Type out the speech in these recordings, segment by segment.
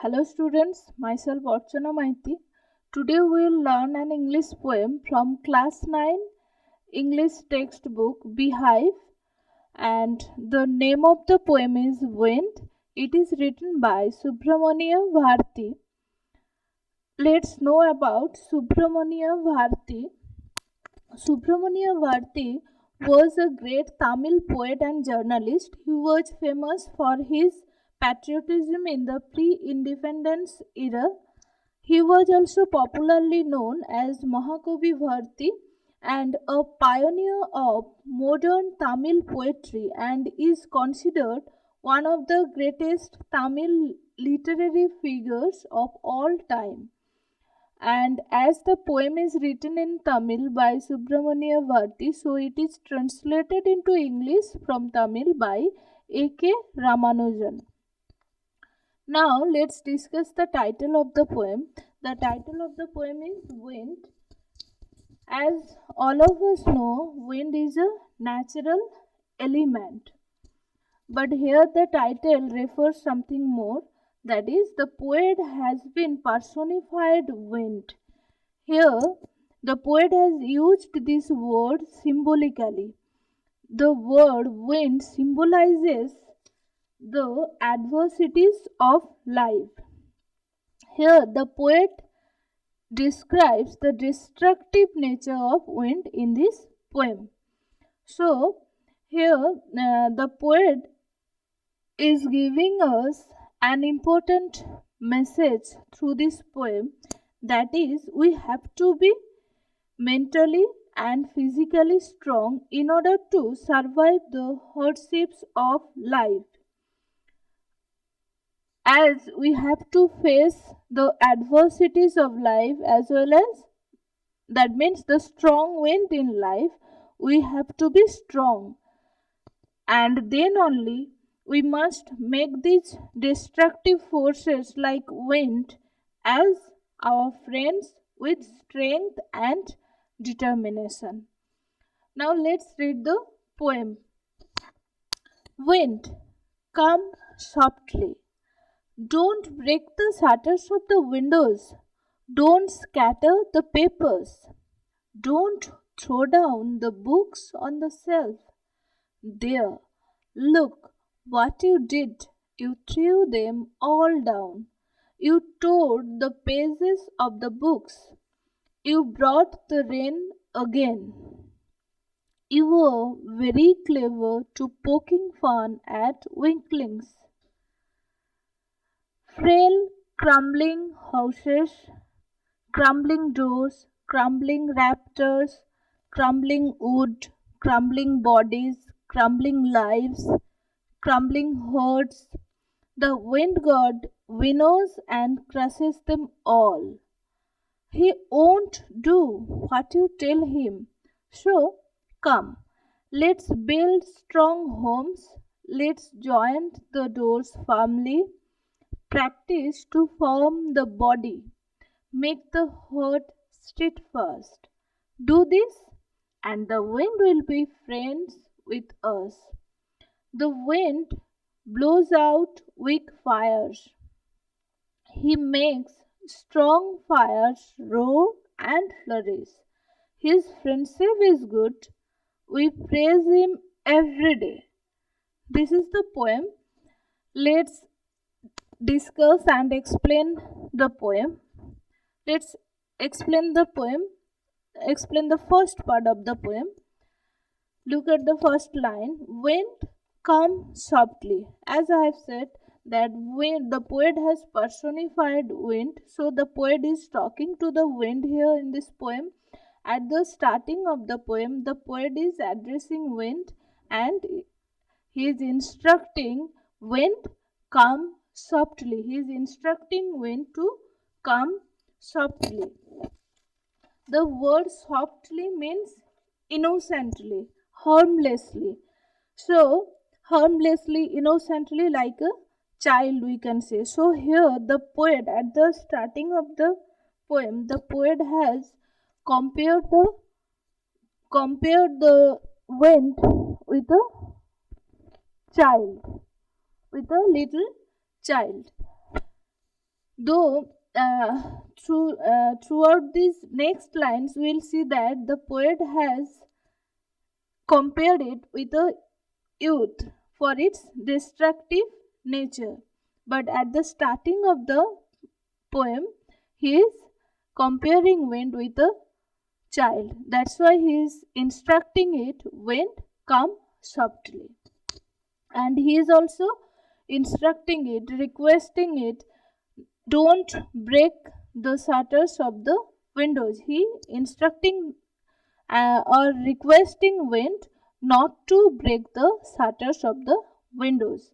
Hello students, myself Archana Maiti. Today we will learn an English poem from class 9 English textbook BEEHIVE, and the name of the poem is Wind. It is written by Subramania Bharti. Let's know about Subramania Bharti. Subramania Bharti was a great Tamil poet and journalist. He was famous for his patriotism in the pre-independence era. He was also popularly known as Mahakavi Bharti and a pioneer of modern Tamil poetry, and is considered one of the greatest Tamil literary figures of all time. And as the poem is written in Tamil by Subramania Bharti, so it is translated into English from Tamil by A.K. Ramanujan. Now let's discuss the title of the poem. The title of the poem is Wind. As all of us know, wind is a natural element. But here the title refers something more, that is, the poet has been personified wind. Here the poet has used this word symbolically. The word wind symbolizes the adversities of life. Here the poet describes the destructive nature of wind in this poem. So here the poet is giving us an important message through this poem, that is, we have to be mentally and physically strong in order to survive the hardships of life, as we have to face the adversities of life, as well as that means the strong wind in life. We have to be strong, and then only we must make these destructive forces like wind as our friends with strength and determination. Now let's read the poem. Wind, come softly. Don't break the shutters of the windows. Don't scatter the papers. Don't throw down the books on the shelf. There, look what you did. You threw them all down. You tore the pages of the books. You brought the rain again. You were very clever to poking fun at winklings. Frail, crumbling houses, crumbling doors, crumbling rafters, crumbling wood, crumbling bodies, crumbling lives, crumbling herds. The wind god winnows and crushes them all. He won't do what you tell him. So, come, let's build strong homes. Let's join the doors firmly. Practice to form the body. Make the heart steadfast. Do this, and the wind will be friends with us. The wind blows out weak fires. He makes strong fires roar and flourish. His friendship is good. We praise him every day. This is the poem. Let's discuss and explain the poem. Let's explain the poem. Explain the first part of the poem. Look at the first line. Wind, come softly. As I have said, that wind, the poet has personified wind. So the poet is talking to the wind here in this poem. At the starting of the poem, the poet is addressing wind, and he is instructing wind, come softly. He is instructing wind to come softly. The word softly means innocently, harmlessly. So, harmlessly, innocently, like a child, we can say. So, here the poet, at the starting of the poem, the poet has compared the wind with a child, with a little child. Though throughout these next lines, we'll see that the poet has compared it with a youth for its destructive nature. But at the starting of the poem, he is comparing wind with a child. That's why he is instructing it, wind, come softly. And he is also instructing it, requesting it, don't break the shutters of the windows. He instructing or requesting wind not to break the shutters of the windows.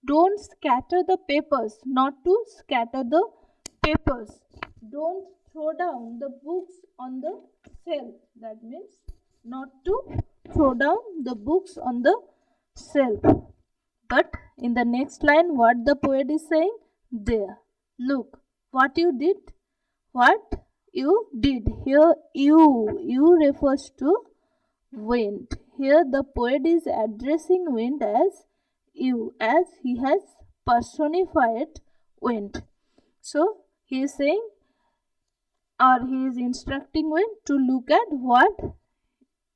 Don't scatter the papers, not to scatter the papers. Don't throw down the books on the shelf. That means not to throw down the books on the shelf. But in the next line, what the poet is saying? There, look, what you did. What you did. Here, you refers to wind. Here, the poet is addressing wind as you, as he has personified wind. So, he is saying, or he is instructing wind to look at what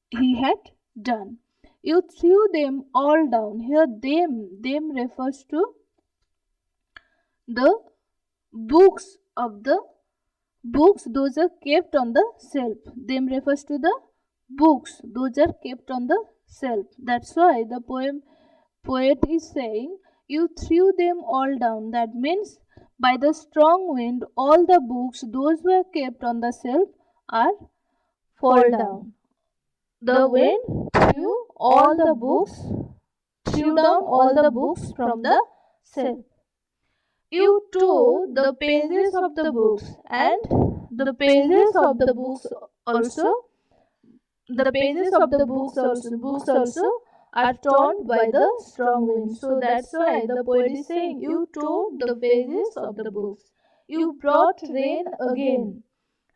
he had done. You threw them all down. Here, them refers to the books of the books, those are kept on the shelf. Them refers to the books, those are kept on the shelf. That's why the poet is saying, you threw them all down. That means by the strong wind, all the books, those were kept on the shelf, are fall down. The wind threw all the books, threw down all the books from the shelf. You tore the pages of the books, and the pages of the books also, books also are torn by the strong wind. So that's why the poet is saying, you tore the pages of the books. You brought rain again,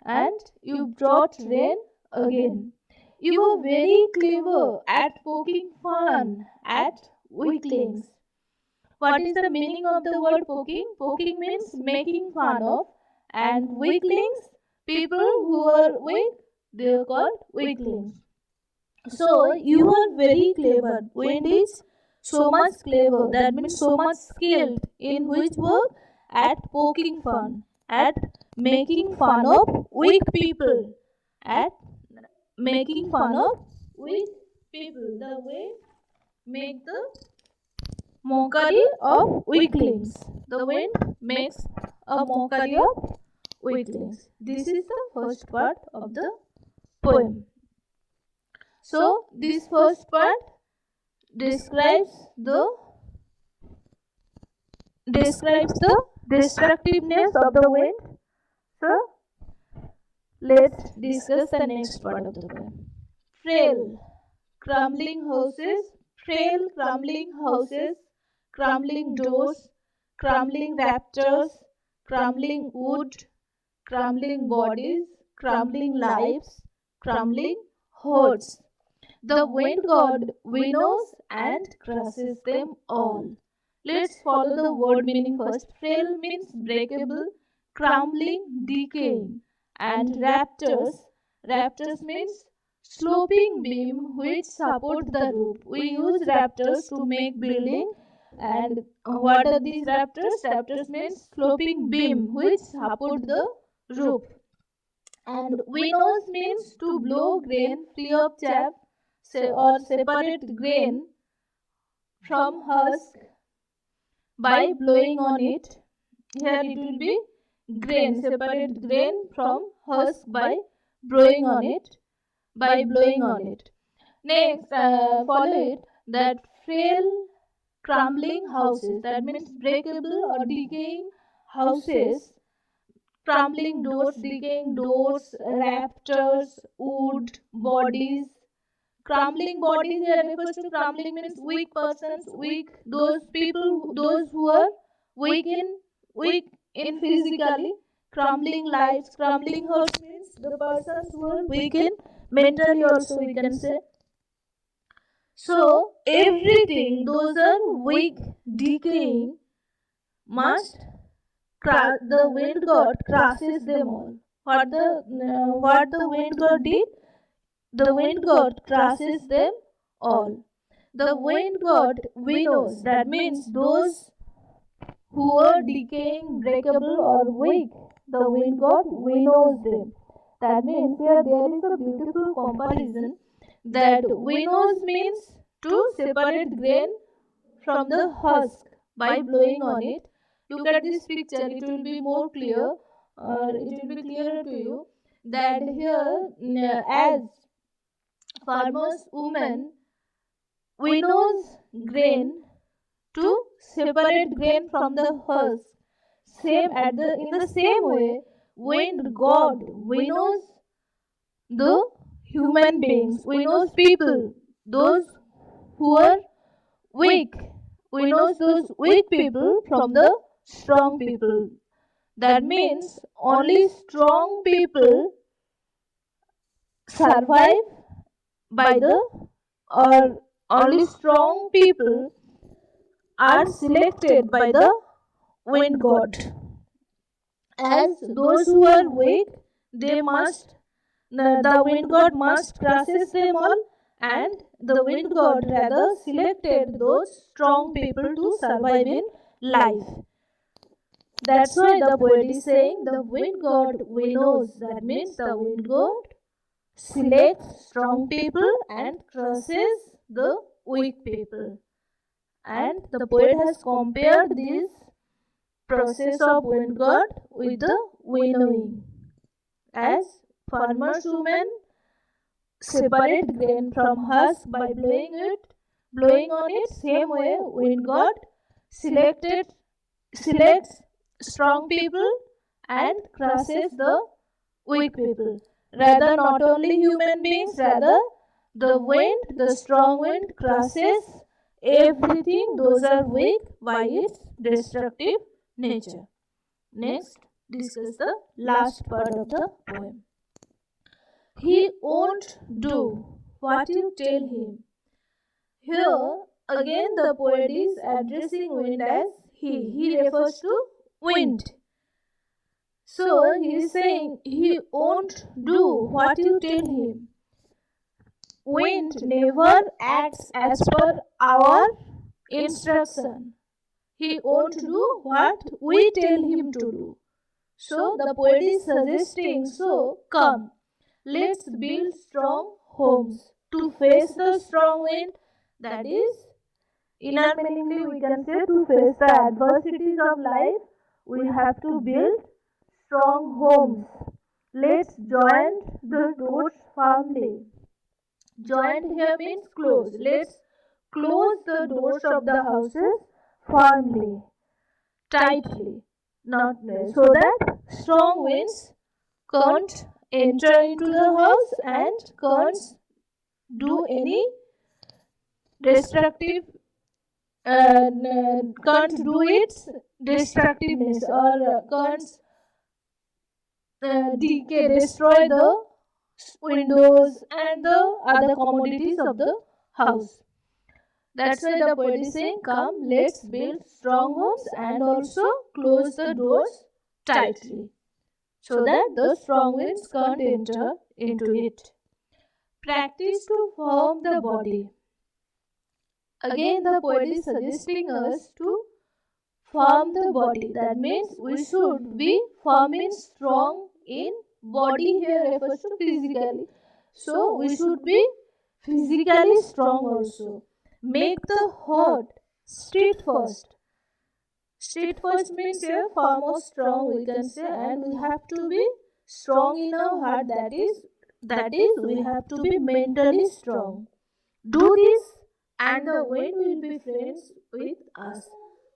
and you brought rain again. You were very clever at poking fun at weaklings. What is the meaning of the word poking? Poking means making fun of, and weaklings, people who are weak, they are called weaklings. So you are very clever. Wind is so much clever, that means so much skilled in which work? At poking fun, at making fun of weak people, at making fun of weak people. The way make the mockery of weaklings. The wind makes a mockery of weaklings. This is the first part of the poem. So, this first part describes the destructiveness of the wind. So, let's discuss the next part of the poem. Frail, crumbling houses, crumbling doors, crumbling raptors, crumbling wood, crumbling bodies, crumbling lives, crumbling hordes. The wind god winnows and crushes them all. Let's follow the word meaning first. Frail means breakable, crumbling, decaying, and raptors means sloping beam which support the roof. We use raptors to make building. And what are these raptors? Raptors means sloping beam which support the roof. And winnows means to blow grain free of chaff, or separate grain from husk by blowing on it. Here it will be grain, separate grain from husk by blowing on it. Next, follow it, that frail, crumbling houses, that means breakable or decaying houses, crumbling doors, decaying doors, raptors, wood, bodies. Crumbling bodies here refers to crumbling means weak persons, those people, those who are weak in physically. Crumbling lives, crumbling hearts means the persons who are weak in mentally also, we can say. So everything, those are weak, decaying, must the wind god crushes them all. What the wind god did? The wind god crushes them all. The wind god winnows, that means those who are decaying, breakable or weak, the wind god winnows them. That means here there is a beautiful comparison that winnows means to separate grain from the husk by blowing on it. Look at this picture, it will be more clear, or it will be clearer to you that here as farmers woman winnows grain to separate grain from the husk. In the same way, wind god winnows the human beings, winnows people, those who are weak, winnows those weak people from the strong people. That means only strong people survive by the, or only strong people are selected by the wind god. As those who are weak, the wind god must crushes them all, and the wind god rather selected those strong people to survive in life. That's why the poet is saying the wind god winnows. That means the wind god selects strong people and crushes the weak people. And the poet has compared this process of wind god with the winnowing. As farmers women separate grain from husk by blowing on it, same way wind god selects strong people and crushes the weak people. Rather, not only human beings, rather the strong wind crushes everything those are weak by its destructive nature. Next, discuss the last part of the poem. He won't do what you tell him. Here again the poet is addressing wind as he. He refers to wind. So he is saying he won't do what you tell him. Wind never acts as per our instruction. He won't do what we tell him to do. So the poet is suggesting, so come, let's build strong homes to face the strong wind. That is, inarguably we can say, to face the adversities of life, we have to build strong homes. Let's join the doors firmly. Joined here means close. Let's close the doors of the houses firmly, tightly, not so that strong winds can't enter into the house and can't do any destructive, can't do its destructiveness, or can't destroy the windows and the other commodities of the house. That's why the poet is saying, come, let's build strong homes and also close the doors tightly, so that the strong winds can't enter into it. Practice to form the body. Again the poet is suggesting us to form the body. That means we should be firm and strong in body. Here refers to physically. So we should be physically strong also. Make the heart steadfast. Steadfast means here far more strong, we can say, and we have to be strong in our heart. That is we have to be mentally strong. Do this and the wind will be friends with us.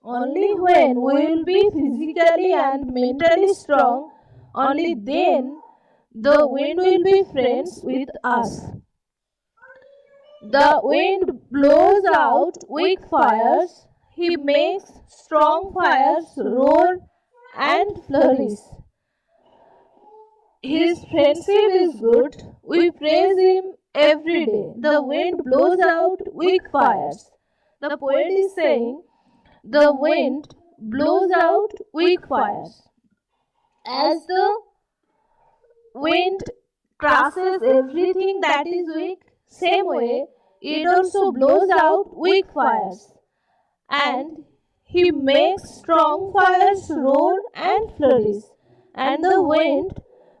Only when we will be physically and mentally strong, only then the wind will be friends with us. The wind blows out weak fires, he makes strong fires roar and flourish. His friendship is good, we praise him every day. The wind blows out weak fires. The poet is saying the wind blows out weak fires. As the wind crushes everything that is weak, same way it also blows out weak fires. And he makes strong fires roar and flourish. And the wind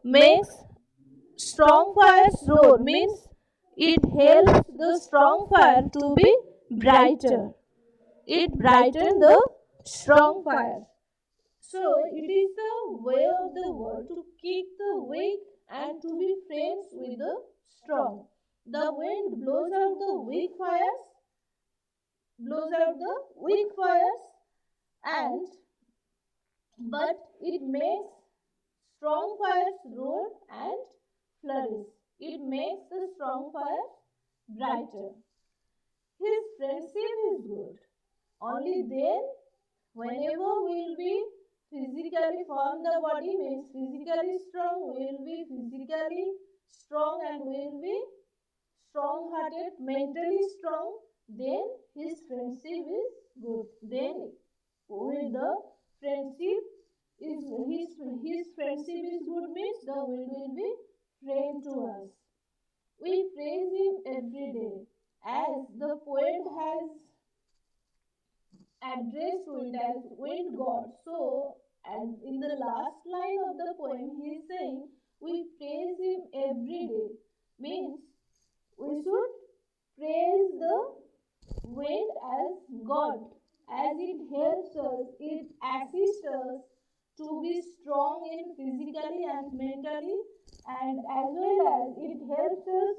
makes strong fires roar means it helps the strong fire to be brighter. It brightens the strong fire. So it is the way of the world to kick the weak and to be friends with the strong. The wind blows out the weak fires, and but it makes strong fires roar and flourish. It makes the strong fire brighter. His friendship is good. Only then, whenever we will be physically firm, the body means physically strong, we will be physically strong and we will be strong hearted, mentally strong, then his friendship is good. Then with the friendship is his friendship is good means the wind will be friend to us. We praise him every day. As the poet has addressed wind as wind god. So, and in the last line of the poem, he is saying, we praise him every day. Means we should praise the wind as God, as it helps us, it assists us to be strong in physically and mentally, and as well as it helps us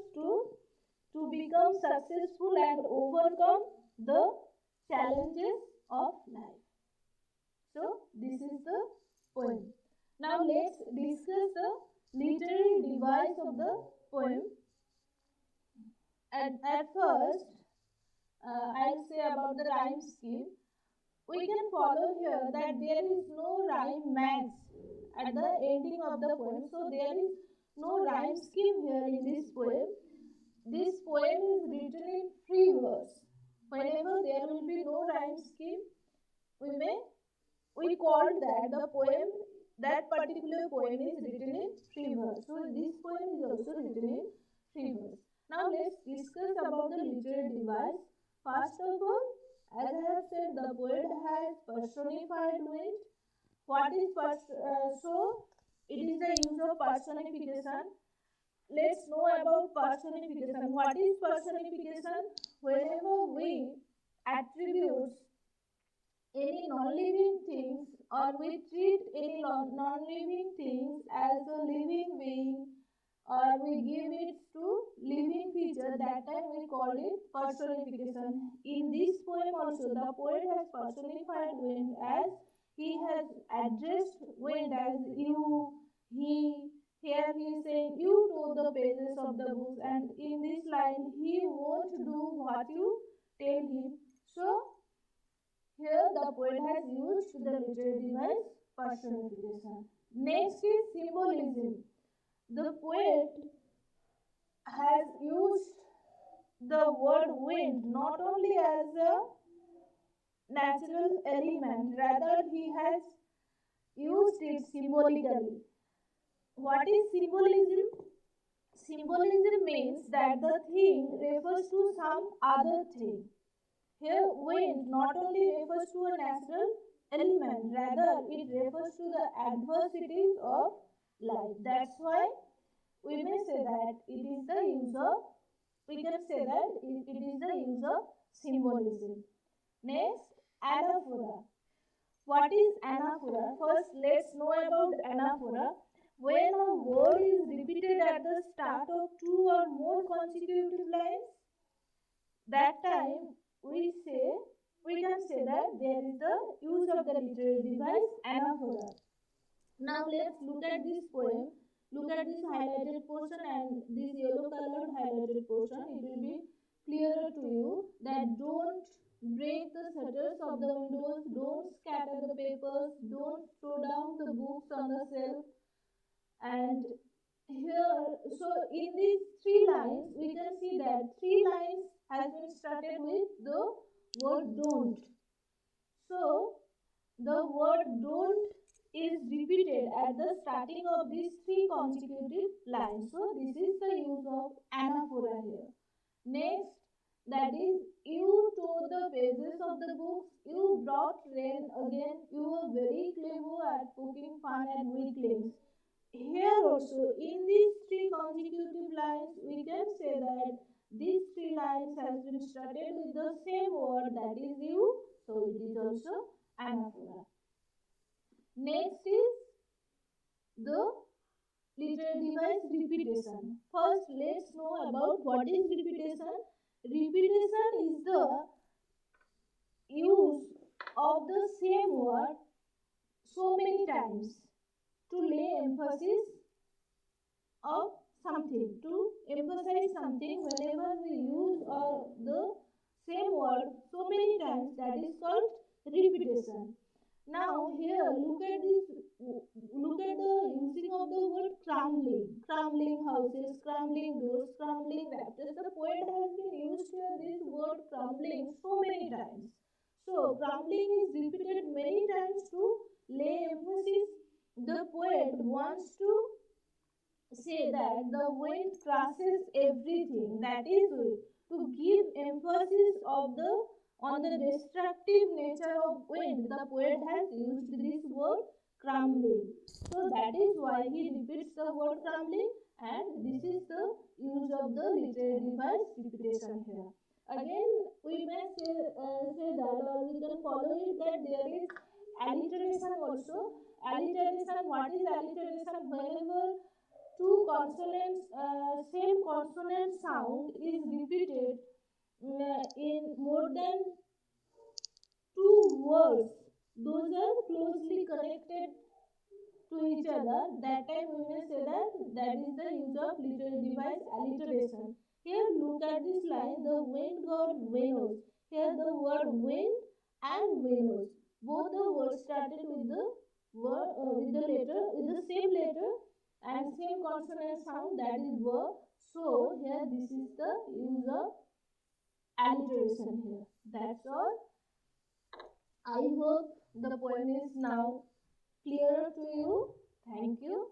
to become successful and overcome the challenges of life. So, this is the poem. Now, let's discuss the literary device of the poem. At first, I'll say about the rhyme scheme. We can follow here that there is no rhyme match at the ending of the poem. So, there is no rhyme scheme here in this poem. This poem is written in free verse. Whenever there will be no rhyme scheme, we called that the poem, that particular poem is written in free verse. So this poem is also written in free verse. Now let's discuss about the literary device. First of all, as I have said, the poet has personified wind. What is so? It is the use of personification. Let's know about personification. What is personification? Whenever we attribute any non-living things, or we treat any non-living things as a living being, or we give it to living feature, that time we call it personification. In this poem also, the poet has personified wind, as he has addressed wind as you, he. Here he is saying you to the pages of the books, and in this line he won't do what you tell him. So here the poet has used the literary device personification. Next is symbolism. The poet has used the word wind not only as a natural element, rather he has used it symbolically. What is symbolism? Symbolism means that the thing refers to some other thing. Here, wind not only refers to a natural element, rather it refers to the adversities of life. That's why we may say that it is the use of, we can say that it is the use of symbolism. Next, anaphora. What is anaphora? First, let's know about anaphora. When a word is repeated at the start of two or more consecutive lines, that time we can say that there is the use of the literary device anaphora. Now let's look at this poem. Look at this highlighted portion and this yellow colored highlighted portion. It will be clearer to you that don't break the shutters of the windows, don't scatter the papers, don't throw down the books on the shelf. And here, so in these three lines, we can see that three lines has been started with the word don't. So the word don't is repeated at the starting of these three consecutive lines. So this is the use of anaphora here. Next, that is, you tore the pages of the books, you brought rain again, you were very clever at poking fun at weaklings. Here also, in these three consecutive lines, we can say that these three lines has been started with the same word, that is you, so it is also anaphora. Next is the literary device repetition. First, let's know about what is repetition. Repetition is the use of the same word so many times to lay emphasis of something, to emphasize something. Whenever we use the same word so many times, that is called repetition. Now here look at this, look at the using of the word crumbling. Crumbling houses, crumbling doors, crumbling rafters. The poet has been used here this word crumbling so many times. So crumbling is repeated many times to lay emphasis. The poet wants to say that the wind crushes everything, that is it, to give emphasis of the on the destructive nature of wind. The poet has used this word crumbling, so that is why he repeats the word crumbling, and this is the use of the literary device repetition here. Again, we may say that, or we can follow it, that there is alliteration also. Alliteration, what is alliteration? Whenever two consonants, same consonant sound is repeated in more than two words, those are closely connected to each other. That time we may say that that is the use of literary device alliteration. Here look at this line, the wind god Venus. Here the word wind and Venus, both the words started with the word with the letter, with the same letter and same consonant sound, that is verb. So here this is the use of alliteration here. That's all. I hope the poem is now clearer to you. Thank you.